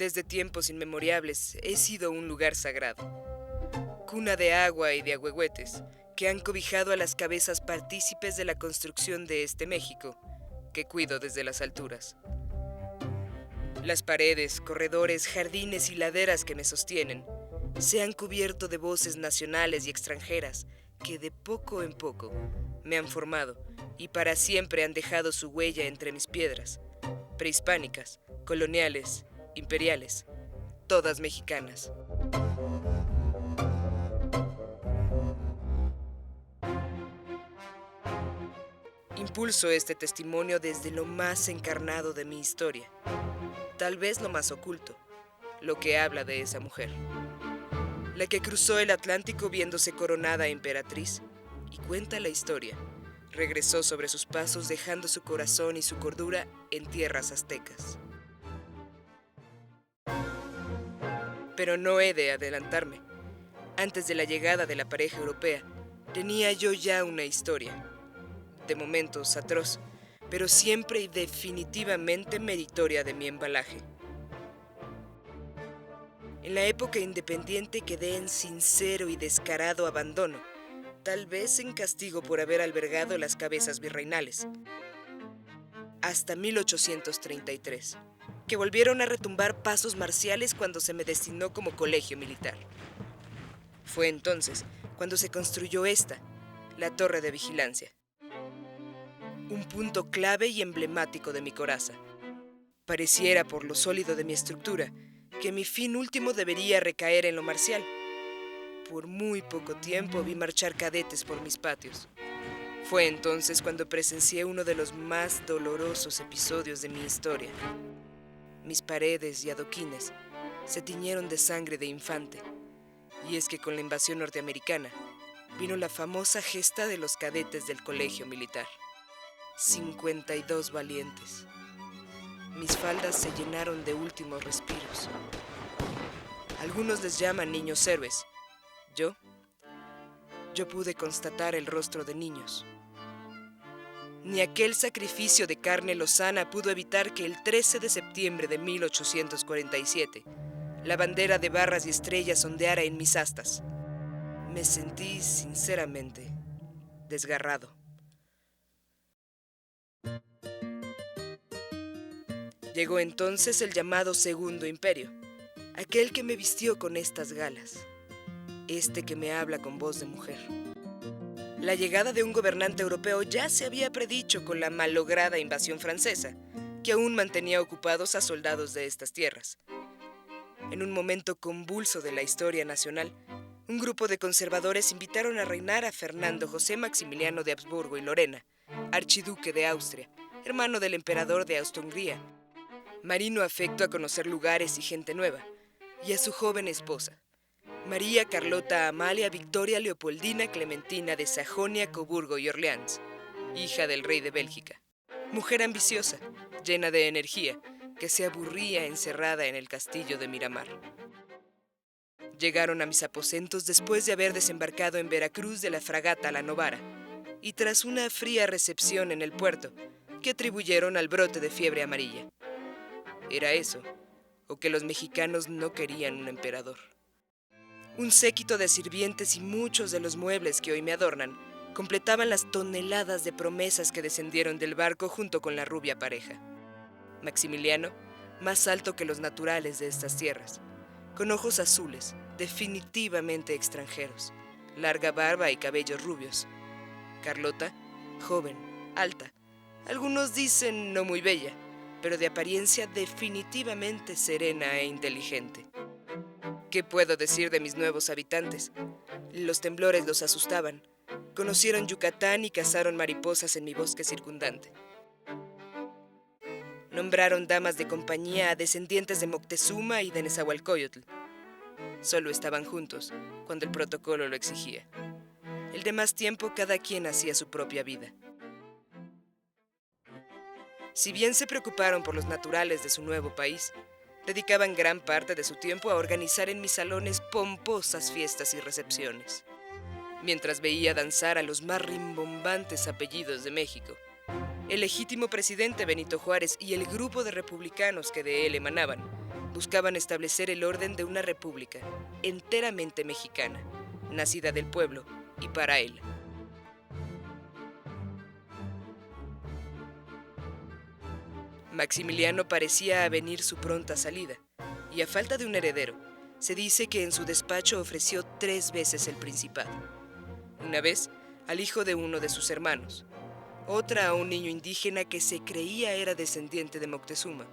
Desde tiempos inmemorables he sido un lugar sagrado, cuna de agua y de ahuehuetes que han cobijado a las cabezas partícipes de la construcción de este México, que cuido desde las alturas. Las paredes, corredores, jardines y laderas que me sostienen se han cubierto de voces nacionales y extranjeras que de poco en poco me han formado y para siempre han dejado su huella entre mis piedras, prehispánicas, coloniales, imperiales, todas mexicanas. Impulso este testimonio desde lo más encarnado de mi historia, tal vez lo más oculto, lo que habla de esa mujer, la que cruzó el Atlántico viéndose coronada emperatriz y cuenta la historia. Regresó sobre sus pasos dejando su corazón y su cordura en tierras aztecas. Pero no he de adelantarme. Antes de la llegada de la pareja europea, tenía yo ya una historia, de momentos atroz, pero siempre y definitivamente meritoria de mi embalaje. En la época independiente quedé en sincero y descarado abandono, tal vez en castigo por haber albergado las cabezas virreinales. Hasta 1833, que volvieron a retumbar pasos marciales cuando se me destinó como colegio militar. Fue entonces cuando se construyó la torre de vigilancia. Un punto clave y emblemático de mi coraza. Pareciera por lo sólido de mi estructura que mi fin último debería recaer en lo marcial. Por muy poco tiempo vi marchar cadetes por mis patios. Fue entonces cuando presencié uno de los más dolorosos episodios de mi historia. Mis paredes y adoquines se tiñeron de sangre de infante. Y es que con la invasión norteamericana vino la famosa gesta de los cadetes del colegio militar. 52 valientes. Mis faldas se llenaron de últimos respiros. Algunos les llaman niños héroes. Yo pude constatar el rostro de niños. Ni aquel sacrificio de carne lozana pudo evitar que el 13 de septiembre de 1847 la bandera de barras y estrellas ondeara en mis astas. Me sentí, sinceramente, desgarrado. Llegó entonces el llamado Segundo Imperio, aquel que me vistió con estas galas, que me habla con voz de mujer. La llegada de un gobernante europeo ya se había predicho con la malograda invasión francesa, que aún mantenía ocupados a soldados de estas tierras. En un momento convulso de la historia nacional, un grupo de conservadores invitaron a reinar a Fernando José Maximiliano de Habsburgo y Lorena, archiduque de Austria, hermano del emperador de Austria-Hungría, marino afecto a conocer lugares y gente nueva, y a su joven esposa, María Carlota Amalia Victoria Leopoldina Clementina de Sajonia, Coburgo y Orleans, hija del rey de Bélgica. Mujer ambiciosa, llena de energía, que se aburría encerrada en el castillo de Miramar. Llegaron a mis aposentos después de haber desembarcado en Veracruz de la fragata La Novara, y tras una fría recepción en el puerto, que atribuyeron al brote de fiebre amarilla. ¿Era eso, o que los mexicanos no querían un emperador? Un séquito de sirvientes y muchos de los muebles que hoy me adornan completaban las toneladas de promesas que descendieron del barco junto con la rubia pareja. Maximiliano, más alto que los naturales de estas tierras, con ojos azules, definitivamente extranjeros, larga barba y cabellos rubios. Carlota, joven, alta, algunos dicen no muy bella, pero de apariencia definitivamente serena e inteligente. ¿Qué puedo decir de mis nuevos habitantes? Los temblores los asustaban. Conocieron Yucatán y cazaron mariposas en mi bosque circundante. Nombraron damas de compañía a descendientes de Moctezuma y de Nezahualcóyotl. Solo estaban juntos cuando el protocolo lo exigía. El demás tiempo cada quien hacía su propia vida. Si bien se preocuparon por los naturales de su nuevo país, dedicaban gran parte de su tiempo a organizar en mis salones pomposas fiestas y recepciones. Mientras veía danzar a los más rimbombantes apellidos de México, el legítimo presidente Benito Juárez y el grupo de republicanos que de él emanaban, Buscaban establecer el orden de una república enteramente mexicana, nacida del pueblo y para él. Maximiliano parecía avenir su pronta salida, y a falta de un heredero, se dice que en su despacho ofreció 3 veces el principado. Una vez al hijo de uno de sus hermanos, otra a un niño indígena que se creía era descendiente de Moctezuma,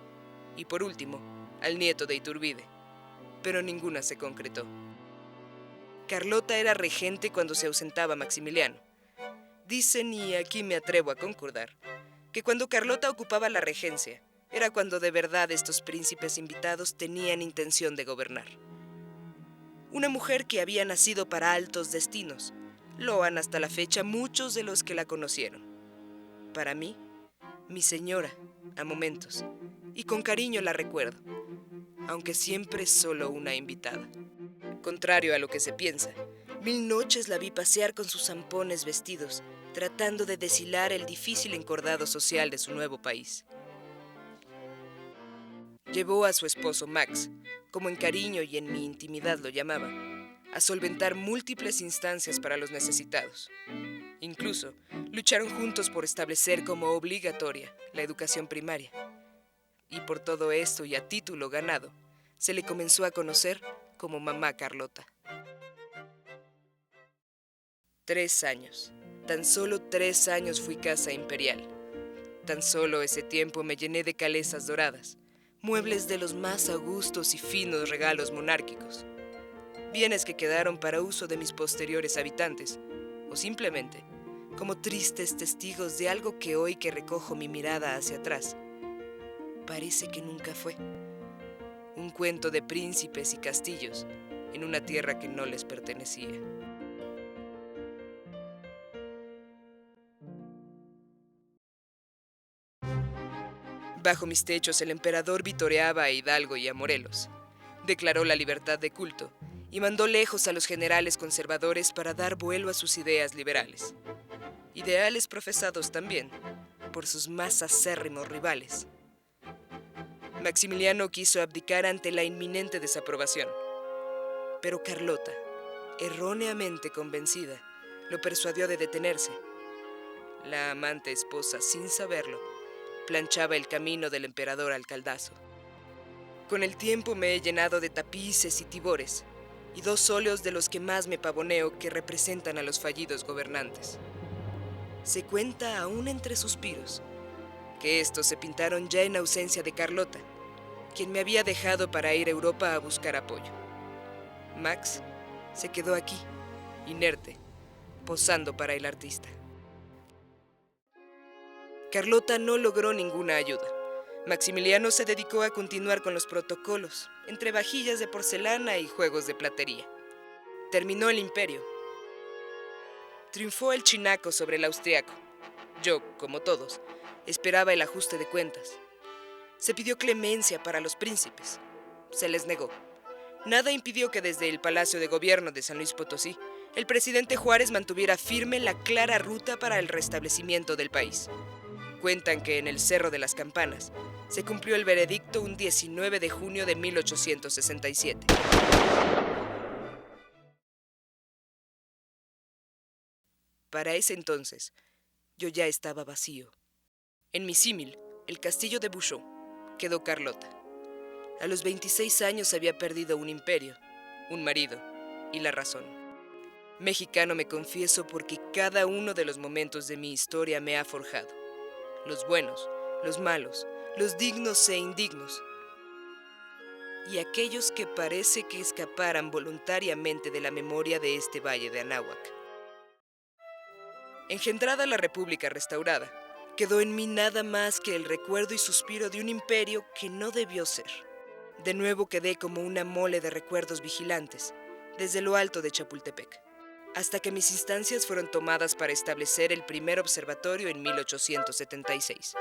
y por último, al nieto de Iturbide, pero ninguna se concretó. Carlota era regente cuando se ausentaba Maximiliano. Dicen, y aquí me atrevo a concordar, que cuando Carlota ocupaba la regencia, era cuando de verdad estos príncipes invitados tenían intención de gobernar. Una mujer que había nacido para altos destinos, loan hasta la fecha muchos de los que la conocieron. Para mí, mi señora, a momentos, y con cariño la recuerdo, aunque siempre solo una invitada. Contrario a lo que se piensa, 1000 noches la vi pasear con sus zampones vestidos, tratando de deshilar el difícil encordado social de su nuevo país. Llevó a su esposo Max, como en cariño y en mi intimidad lo llamaba, a solventar múltiples instancias para los necesitados. Incluso, lucharon juntos por establecer como obligatoria la educación primaria. Y por todo esto y a título ganado, se le comenzó a conocer como Mamá Carlota. 3 años. Tan solo 3 años fui casa imperial. Tan solo ese tiempo me llené de calesas doradas, muebles de los más augustos y finos regalos monárquicos, bienes que quedaron para uso de mis posteriores habitantes, o simplemente como tristes testigos de algo que hoy que recojo mi mirada hacia atrás, parece que nunca fue. Un cuento de príncipes y castillos en una tierra que no les pertenecía. Bajo mis techos el emperador vitoreaba a Hidalgo y a Morelos. Declaró la libertad de culto y mandó lejos a los generales conservadores para dar vuelo a sus ideas liberales. Ideales profesados también por sus más acérrimos rivales. Maximiliano quiso abdicar ante la inminente desaprobación, pero Carlota, erróneamente convencida, lo persuadió de detenerse. La amante esposa, sin saberlo, planchaba el camino del emperador al caldazo. Con el tiempo me he llenado de tapices y tibores, y 2 óleos de los que más me pavoneo que representan a los fallidos gobernantes. Se cuenta aún entre suspiros que estos se pintaron ya en ausencia de Carlota, quien me había dejado para ir a Europa a buscar apoyo. Max se quedó aquí, inerte, posando para el artista. Carlota no logró ninguna ayuda. Maximiliano se dedicó a continuar con los protocolos, entre vajillas de porcelana y juegos de platería. Terminó el imperio. Triunfó el chinaco sobre el austriaco. Yo, como todos, esperaba el ajuste de cuentas. Se pidió clemencia para los príncipes. Se les negó. Nada impidió que desde el Palacio de Gobierno de San Luis Potosí, el presidente Juárez mantuviera firme la clara ruta para el restablecimiento del país. Cuentan que en el Cerro de las Campanas se cumplió el veredicto un 19 de junio de 1867. Para ese entonces, yo ya estaba vacío. En mi símil, el castillo de Bouchon, quedó Carlota. A los 26 años había perdido un imperio, un marido y la razón. Mexicano me confieso porque cada uno de los momentos de mi historia me ha forjado. Los buenos, los malos, los dignos e indignos, y aquellos que parece que escaparan voluntariamente de la memoria de este valle de Anáhuac. Engendrada la República restaurada, quedó en mí nada más que el recuerdo y suspiro de un imperio que no debió ser. De nuevo quedé como una mole de recuerdos vigilantes, desde lo alto de Chapultepec, hasta que mis instancias fueron tomadas para establecer el primer observatorio en 1876.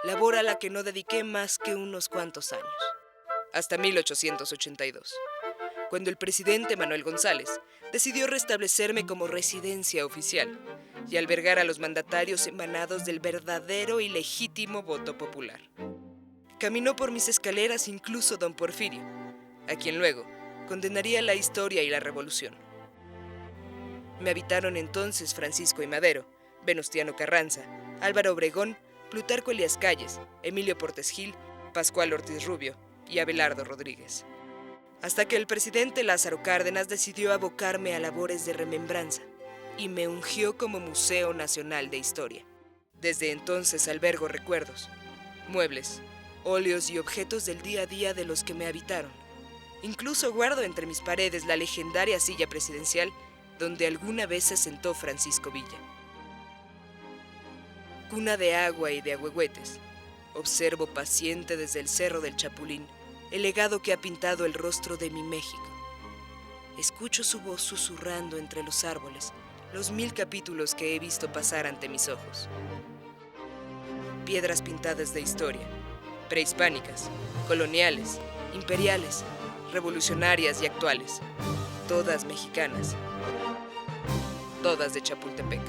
Labor a la que no dediqué más que unos cuantos años, hasta 1882, cuando el presidente Manuel González decidió restablecerme como residencia oficial y albergar a los mandatarios emanados del verdadero y legítimo voto popular. Caminó por mis escaleras incluso don Porfirio, a quien luego condenaría la historia y la revolución. Me habitaron entonces Francisco I. Madero, Venustiano Carranza, Álvaro Obregón, Plutarco Elías Calles, Emilio Portes Gil, Pascual Ortiz Rubio y Abelardo Rodríguez. Hasta que el presidente Lázaro Cárdenas decidió abocarme a labores de remembranza y me ungió como Museo Nacional de Historia. Desde entonces albergo recuerdos, muebles, óleos y objetos del día a día de los que me habitaron. Incluso guardo entre mis paredes la legendaria silla presidencial donde alguna vez se sentó Francisco Villa. Cuna de agua y de ahuehuetes, observo paciente desde el Cerro del Chapulín el legado que ha pintado el rostro de mi México. Escucho su voz susurrando entre los árboles los 1000 capítulos que he visto pasar ante mis ojos. Piedras pintadas de historia, prehispánicas, coloniales, imperiales, revolucionarias y actuales, todas mexicanas, todas de Chapultepec.